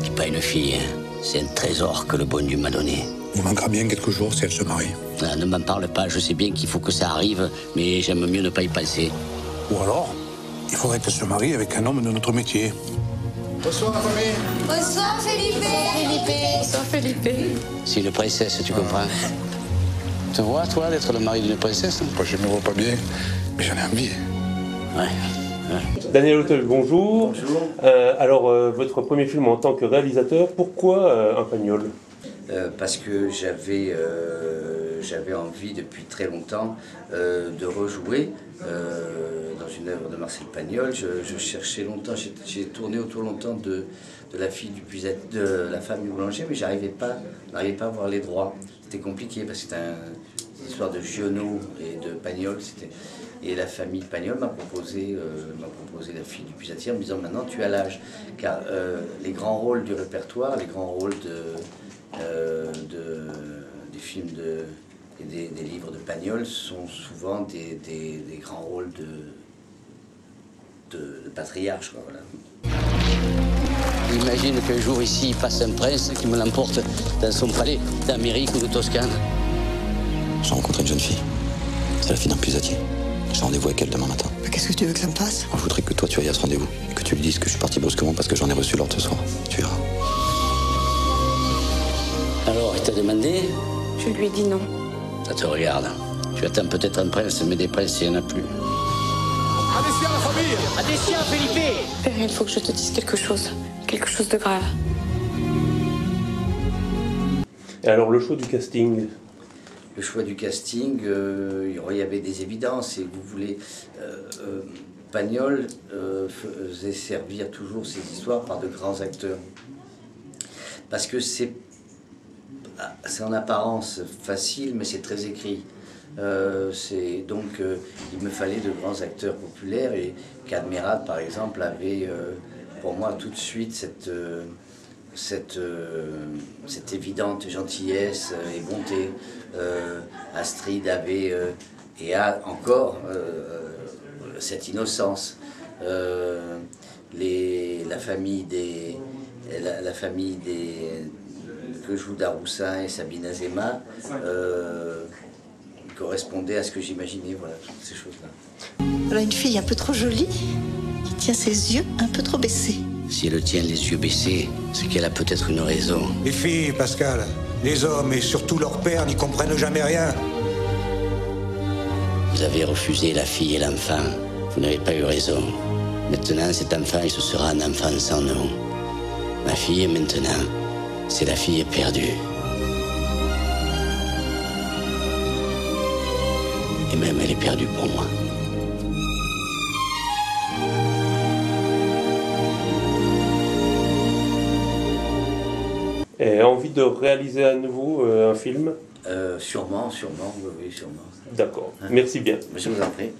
C'est pas une fille, hein. C'est un trésor que le bon Dieu m'a donné. Il manquera bien quelques jours si elle se marie. Ah, ne m'en parle pas, je sais bien qu'il faut que ça arrive, mais j'aime mieux ne pas y penser. Ou alors, il faudrait qu'elle se marie avec un homme de notre métier. Bonsoir, la famille. Bonsoir, Felipe. Bonsoir, Felipe. C'est une princesse, tu comprends? Tu te vois, toi, d'être le mari d'une princesse? Moi, je ne me vois pas bien, mais j'en ai envie. Ouais. Daniel Auteuil, bonjour. Bonjour. Alors, votre premier film en tant que réalisateur, pourquoi un Pagnol? Parce que j'avais envie depuis très longtemps de rejouer dans une œuvre de Marcel Pagnol. Je cherchais longtemps, j'ai tourné autour longtemps de la fille du de la femme du boulanger, mais n'arrivais pas à avoir les droits. C'était compliqué parce que c'était une histoire de Giono et de Pagnol. Et la famille Pagnol m'a proposé la fille du puisatier en me disant maintenant tu as l'âge. Car les grands rôles du répertoire, les grands rôles des films et des livres de Pagnol sont souvent des grands rôles de patriarche. Quoi, voilà. Imagine qu'un jour ici il passe un prince qui me l'emporte dans son palais d'Amérique ou de Toscane. J'ai rencontré une jeune fille. C'est la fille d'un puisatier. J'ai rendez-vous avec elle demain matin. Qu'est-ce que tu veux que ça me fasse? Je voudrais que toi tu ailles à ce rendez-vous et que tu lui dises que je suis parti brusquement parce que j'en ai reçu l'ordre ce soir. Tu verras. Alors, il t'a demandé? Je lui ai dit non. Ça te regarde. Tu attends peut-être un prince, mais des princes, il n'y en a plus. Adessia, la famille. Adessia, Felipe. Père, il faut que je te dise quelque chose de grave. Et alors, le choix du casting? Le choix du casting, il y avait des évidences. Et vous voulez, Pagnol faisait servir toujours ses histoires par de grands acteurs. Parce que c'est en apparence facile, mais c'est très écrit. Donc, il me fallait de grands acteurs populaires. Et Cadmerade, par exemple, avait pour moi tout de suite cette évidente gentillesse et bonté. Astrid avait et a encore cette innocence. La famille que joue Daroussin et Sabine Azéma correspondait à ce que j'imaginais, voilà, toutes ces choses-là. Voilà une fille un peu trop jolie qui tient ses yeux un peu trop baissés. Si elle tient les yeux baissés, c'est qu'elle a peut-être une raison. Les filles, Pascal, les hommes et surtout leur père n'y comprennent jamais rien. Vous avez refusé la fille et l'enfant. Vous n'avez pas eu raison. Maintenant, cet enfant, ce sera un enfant sans nom. Ma fille, maintenant, c'est la fille perdue. Et même elle est perdue pour moi. Et envie de réaliser à nouveau un film? Sûrement, oui, sûrement. D'accord, merci bien. Je vous en prie.